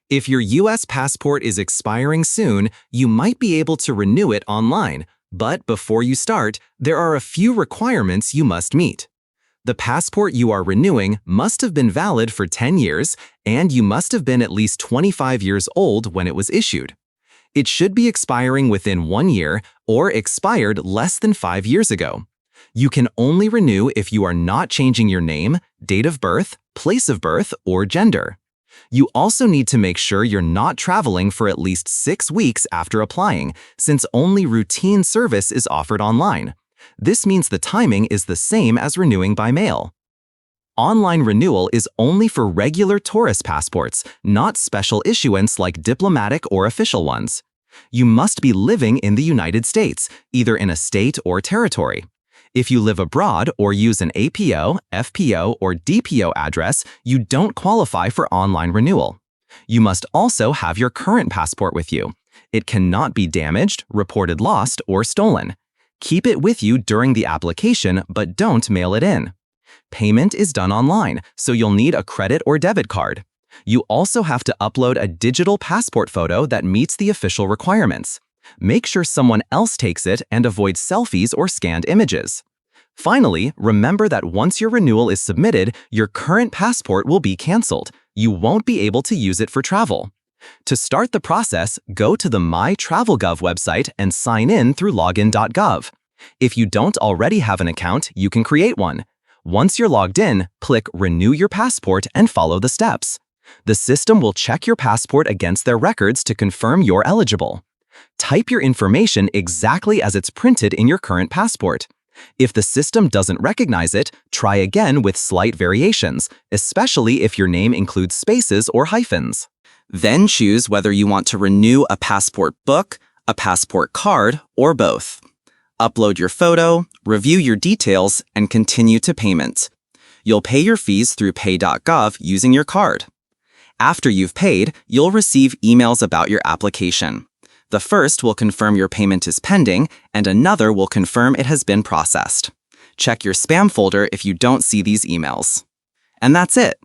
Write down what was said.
If your U.S. passport is expiring soon, you might be able to renew it online, but before you start, there are a few requirements you must meet. The passport you are renewing must have been valid for 10 years, and you must have been at least 25 years old when it was issued. It should be expiring within 1 year or expired less than 5 years ago. You can only renew if you are not changing your name, date of birth, place of birth, or gender. You also need to make sure you're not traveling for at least 6 weeks after applying, since only routine service is offered online. This means the timing is the same as renewing by mail. Online renewal is only for regular tourist passports, not special issuance like diplomatic or official ones. You must be living in the United States, either in a state or territory. If you live abroad or use an APO, FPO, or DPO address, you don't qualify for online renewal. You must also have your current passport with you. It cannot be damaged, reported lost, or stolen. Keep it with you during the application, but don't mail it in. Payment is done online, so you'll need a credit or debit card. You also have to upload a digital passport photo that meets the official requirements. Make sure someone else takes it and avoid selfies or scanned images. Finally, remember that once your renewal is submitted, your current passport will be canceled. You won't be able to use it for travel. To start the process, go to the MyTravelGov website and sign in through login.gov. If you don't already have an account, you can create one. Once you're logged in, click Renew Your Passport and follow the steps. The system will check your passport against their records to confirm you're eligible. Type your information exactly as it's printed in your current passport. If the system doesn't recognize it, try again with slight variations, especially if your name includes spaces or hyphens. Then choose whether you want to renew a passport book, a passport card, or both. Upload your photo, review your details, and continue to payment. You'll pay your fees through pay.gov using your card. After you've paid, you'll receive emails about your application. The first will confirm your payment is pending, and another will confirm it has been processed. Check your spam folder if you don't see these emails. And that's it.